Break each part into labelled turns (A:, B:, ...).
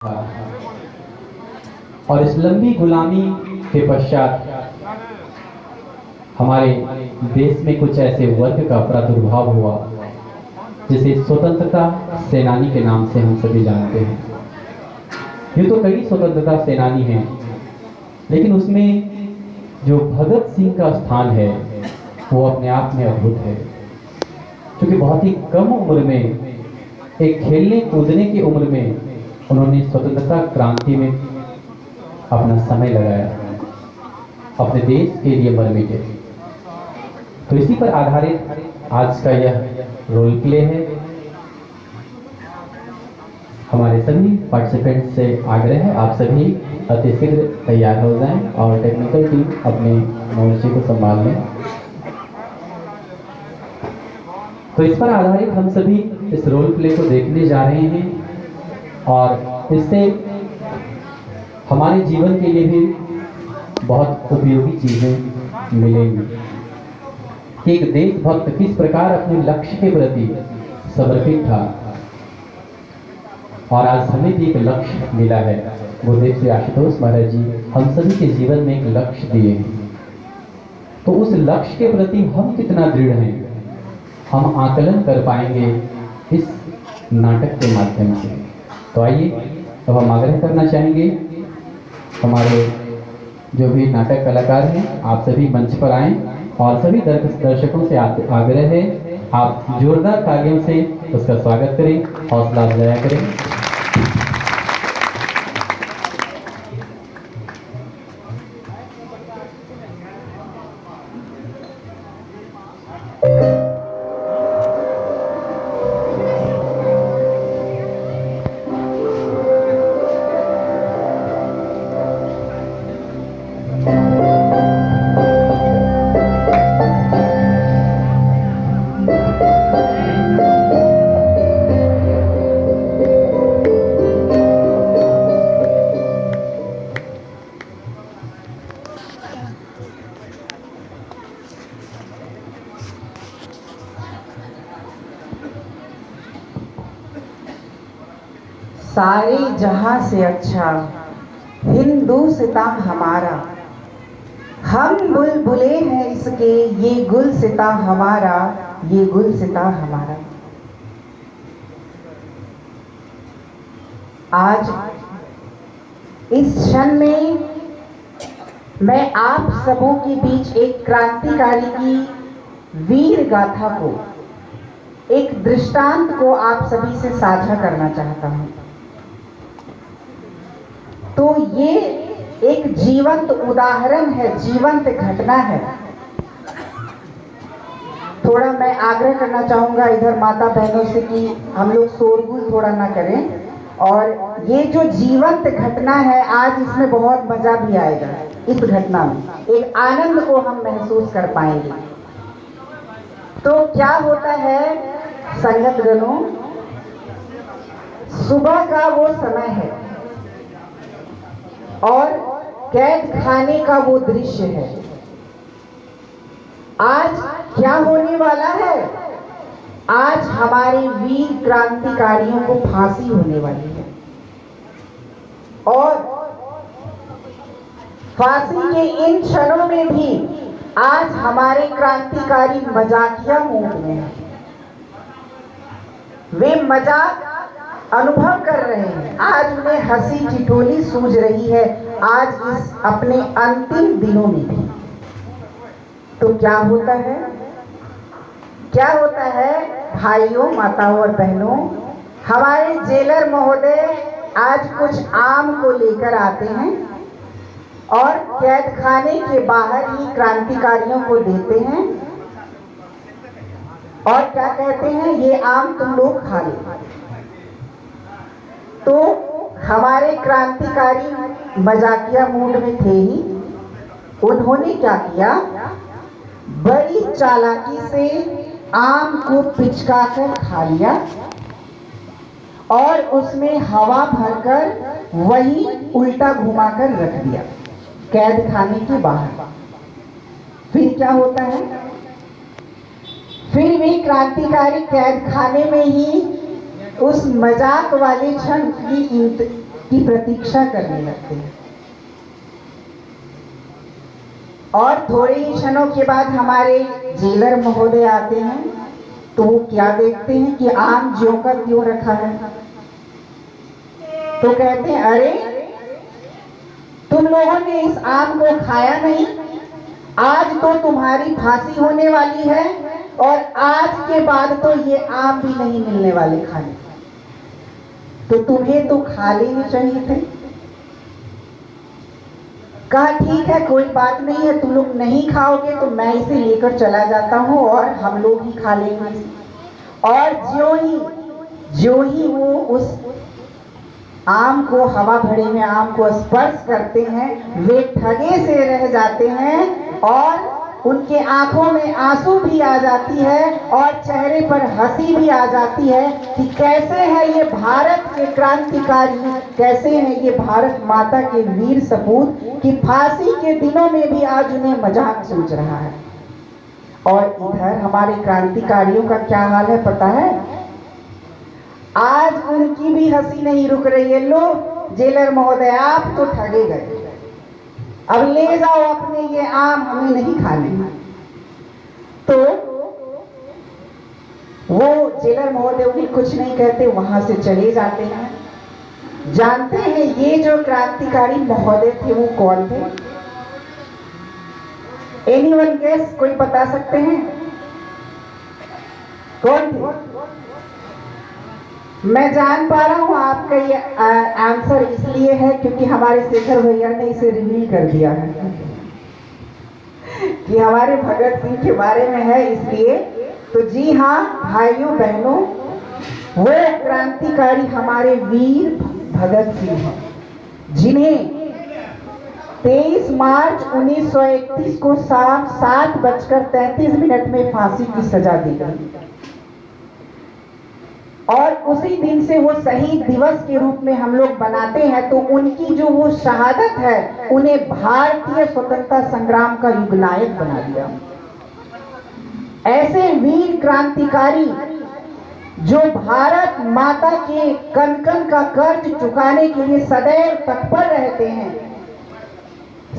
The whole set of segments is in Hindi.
A: और इस लंबी गुलामी के पश्चात हमारे देश में कुछ ऐसे वर्ग का प्रादुर्भाव हुआ जिसे स्वतंत्रता सेनानी के नाम से हम सभी जानते हैं। ये तो कई स्वतंत्रता सेनानी हैं, लेकिन उसमें जो भगत सिंह का स्थान है वो अपने आप में अद्भुत है, क्योंकि बहुत ही कम उम्र में, एक खेलने कूदने की उम्र में उन्होंने स्वतंत्रता क्रांति में अपना समय लगाया, अपने देश के लिए मर मिटे। तो इसी पर आधारित आज का यह रोल प्ले है। हमारे सभी पार्टिसिपेंट्स से आग्रह है, आप सभी अति शीघ्र तैयार हो जाएं और टेक्निकल टीम अपने मोर्चे को संभाल लें। तो इस पर आधारित हम सभी इस रोल प्ले को देखने जा रहे हैं और इससे हमारे जीवन के लिए भी बहुत उपयोगी चीजें मिलेंगी कि एक देशभक्त किस प्रकार अपने लक्ष्य के प्रति समर्पित था। और आज हमें भी एक लक्ष्य मिला है। गुरुदेव श्री आशुतोष महाराज जी हम सभी के जीवन में एक लक्ष्य दिए हैं, तो उस लक्ष्य के प्रति हम कितना दृढ़ हैं, हम आकलन कर पाएंगे इस नाटक के माध्यम से। तो आइए अब हम आग्रह करना चाहेंगे, हमारे जो भी नाटक कलाकार हैं आप सभी मंच पर आएं और सभी दर्शकों से आग्रह है आप जोरदार तालियों से उसका स्वागत करें, हौसला अफजाया करें।
B: सारे जहां से अच्छा हिंदुस्तान हमारा, हम बुलबुले हैं इसके, ये गुलसिता हमारा, ये गुलसिता हमारा। आज इस क्षण में मैं आप सबों के बीच एक क्रांतिकारी की वीर गाथा को, एक दृष्टांत को आप सभी से साझा करना चाहता हूं। तो ये एक जीवंत उदाहरण है, जीवंत घटना है। थोड़ा मैं आग्रह करना चाहूंगा इधर माता बहनों से कि हम लोग शोरगुल थोड़ा ना करें, और ये जो जीवंत घटना है आज इसमें बहुत मजा भी आएगा। इस घटना में एक आनंद को हम महसूस कर पाएंगे। तो क्या होता है संगत गणों, सुबह का वो समय है और कैद खाने का वो दृश्य है। आज क्या होने वाला है? आज हमारे वीर क्रांतिकारियों को फांसी होने वाली है, और फांसी के इन क्षणों में भी आज हमारे क्रांतिकारी मजाकिया मूड में हैं। वे मजाक अनुभव कर रहे हैं, आज उन्हें हंसी ठिठोली सूझ रही है, आज इस अपने अंतिम दिनों में भी। तो क्या होता है, क्या होता है भाइयों, माताओं और बहनों, हमारे जेलर महोदय आज कुछ आम को लेकर आते हैं और कैद खाने के बाहर ही क्रांतिकारियों को देते हैं और क्या कहते हैं, ये आम तुम लोग खा लो। तो हमारे क्रांतिकारी मजाकिया मूड में थे ही, उन्होंने क्या किया, बड़ी चालाकी से आम को पिचकाकर खा लिया और उसमें हवा भरकर वही उल्टा घुमाकर रख दिया कैद खाने के बाहर। फिर क्या होता है, फिर भी क्रांतिकारी कैद खाने में ही उस मजाक वाले क्षण की की प्रतीक्षा करने लगते हैं। और थोड़े ही क्षणों के बाद हमारे जेलर महोदय आते हैं, तो वो क्या देखते हैं कि आम ज्यों का त्यों रखा है। तो कहते हैं, अरे तुम लोगों ने इस आम को खाया नहीं, आज तो तुम्हारी फांसी होने वाली है और आज के बाद तो ये आम भी नहीं मिलने वाले खाने, तो तुम्हें तो खा लेने चाहिए थे। कहा ठीक है, कोई बात नहीं है, तुम लोग नहीं खाओगे तो मैं इसे लेकर चला जाता हूँ और हम लोग ही खा लेंगे। और ज्यों ही वो उस आम को, हवा भरे में आम को स्पर्श करते हैं, वे ठगे से रह जाते हैं और उनके आंखों में आंसू भी आ जाती है और चेहरे पर हंसी भी आ जाती है कि कैसे है ये भारत के क्रांतिकारी, कैसे है ये भारत माता के वीर सपूत कि फांसी के दिनों में भी आज उन्हें मजाक सूझ रहा है। और इधर हमारे क्रांतिकारियों का क्या हाल है पता है? आज उनकी भी हंसी नहीं रुक रही है। लो जेलर महोदय, आप तो ठगे गए, अब ले जाओ अपने ये आम, हमें नहीं खाने। तो वो जेलर महोदय भी कुछ नहीं कहते, वहां से चले जाते हैं। जानते हैं ये जो क्रांतिकारी महोदय थे वो कौन थे? Anyone guess? कोई बता सकते हैं कौन थे? मैं जान पा रहा हूं आपका ये आंसर इसलिए है क्योंकि हमारे शेखर भैया ने इसे रिवील कर दिया है कि हमारे भगत सिंह के बारे में है, इसलिए। तो जी हाँ भाइयों बहनों, वो क्रांतिकारी हमारे वीर भगत सिंह हैं, जिन्हें 23 मार्च 1931 को शाम 7:33 में फांसी की सजा दी गई। और उसी दिन से वो शहीद दिवस के रूप में हम लोग बनाते हैं। तो उनकी जो वो शहादत है, उन्हें भारतीय स्वतंत्रता संग्राम का युगनायक बना दिया। ऐसे वीर क्रांतिकारी जो भारत माता के कण कण का कर्ज चुकाने के लिए सदैव तत्पर रहते हैं,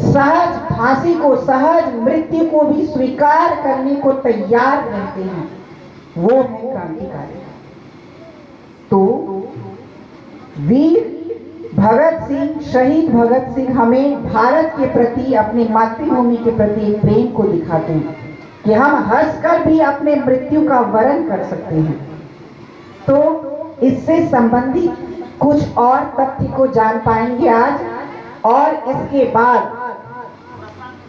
B: सहज फांसी को, सहज मृत्यु को भी स्वीकार करने को तैयार रहते हैं, वो है क्रांतिकारी। तो वीर भगत सिंह, शहीद भगत सिंह हमें भारत के प्रति, अपनी मातृभूमि के प्रति प्रेम को दिखाते हैं कि हम हंसकर भी अपने मृत्यु का वरण कर सकते हैं। तो इससे संबंधित कुछ और तथ्य को जान पाएंगे आज। और इसके बाद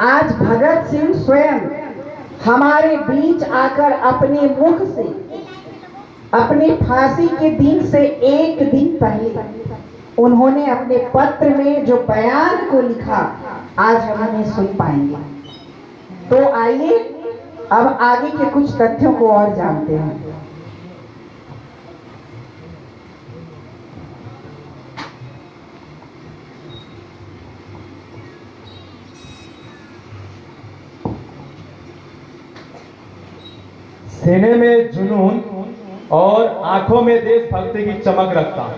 B: आज भगत सिंह स्वयं हमारे बीच आकर अपने मुख से, अपने फांसी के दिन से एक दिन पहले उन्होंने अपने पत्र में जो बयान को लिखा, आज हम उन्हें सुन पाएंगे। तो आइए अब आगे के कुछ तथ्यों को और जानते हैं।
C: सीने में जुनून और आंखों में देशभक्ति की चमक रखता हूं।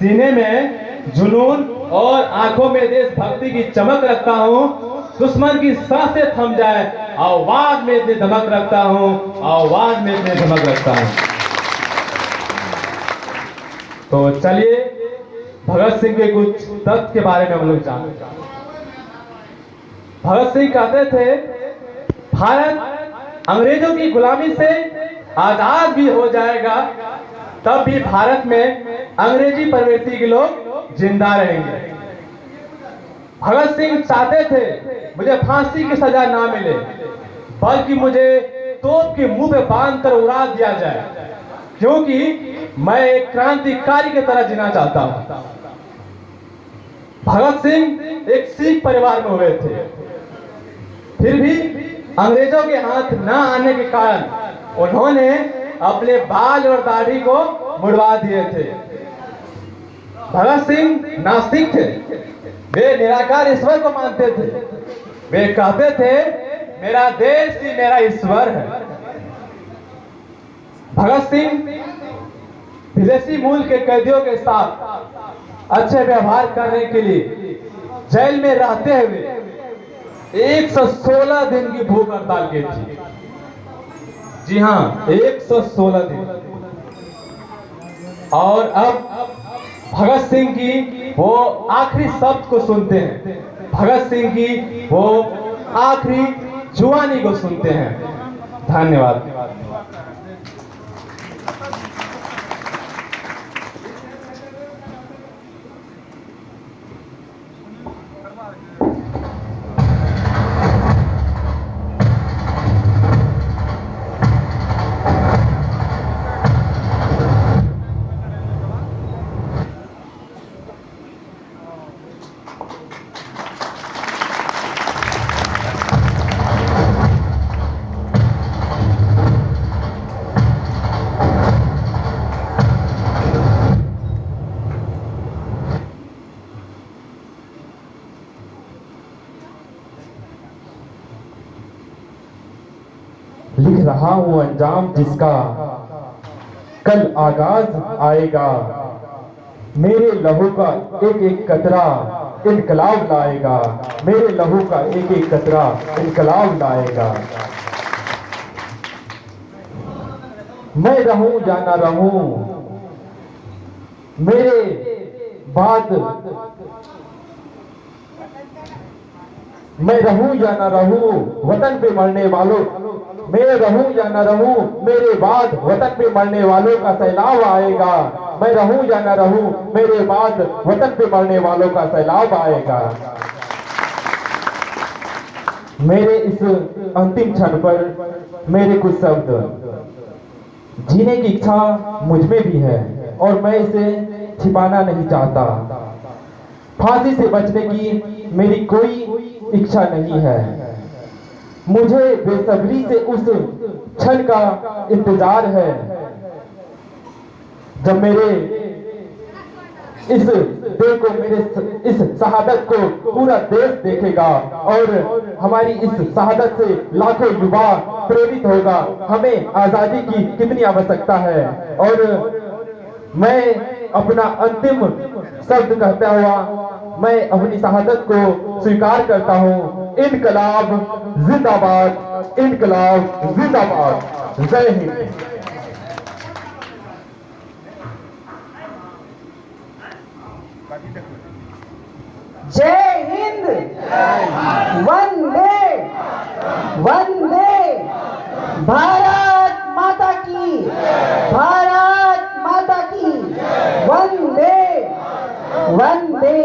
C: सीने में जुनून और आंखों में देशभक्ति की चमक रखता हूं। दुश्मन की सांसें थम जाए, आवाज में इतनी धमक रखता हूं, आवाज में इतनी धमक रखता हूं। तो चलिए भगत सिंह के कुछ तथ्य के बारे में हम लोग जानते हैं। भगत सिंह कहते थे, भारत अंग्रेजों की गुलामी से आजाद भी हो जाएगा, तब भी भारत में अंग्रेजी प्रवृत्ति के लोग जिंदा रहेंगे। भगत सिंह चाहते थे मुझे फांसी की सजा ना मिले, बल्कि मुझे तोप के मुंह पे बांध कर उड़ा दिया जाए, क्योंकि मैं एक क्रांतिकारी की तरह जीना चाहता हूं। भगत सिंह एक सिख परिवार में हुए थे, फिर भी अंग्रेजों के हाथ न आने के कारण उन्होंने अपने बाल और दाढ़ी को मुड़वा दिए थे। भगत सिंह नास्तिक थे, वे निराकार ईश्वर को मानते थे। वे कहते थे, मेरा देश ही मेरा ईश्वर है। भगत सिंह विदेशी मूल के कैदियों के साथ अच्छे व्यवहार करने के लिए जेल में रहते हुए 116 दिन की भूख हड़ताल की थी। जी हाँ, 116 दिन। और अब भगत सिंह की वो आखिरी शब्द को सुनते हैं, भगत सिंह की वो आखिरी जुबानी को सुनते हैं। धन्यवाद।
D: लिख रहा हूं अंजाम जिसका कल आगाज आएगा। मेरे लहू का एक एक कतरा इनकलाब लाएगा। मेरे लहू का एक एक कतरा इनकलाब लाएगा। मैं रहूं या ना रहूं, मेरे बाद मैं रहूं या ना रहूं वतन पे मरने वालों, मैं रहूं या ना रहूं मेरे बाद वतन पे मरने वालों का सैलाब आएगा। मैं रहूं या ना रहूं मेरे बाद वतन पे मरने वालों का सैलाब आएगा। मेरे इस अंतिम क्षण पर मेरे कुछ शब्द, जीने की इच्छा मुझ में भी है और मैं इसे छिपाना नहीं चाहता। फांसी से बचने की मेरी कोई इच्छा नहीं है। मुझे बेसब्री से उस क्षण का इंतजार है जब मेरे इस देश को, मेरे इस शहादत को पूरा देश देखेगा और हमारी इस शहादत से लाखों युवा प्रेरित होगा। हमें आजादी की कितनी आवश्यकता है। और मैं अपना अंतिम शब्द कहता हुआ मैं अपनी शहादत को स्वीकार करता हूँ। इनकलाब जिंदाबाद, इनकलाब जिंदाबाद। जय हिंद।
B: जय हिंद। वंदे वंदे भारत माता की, भारत माता की। वंदे वंदे।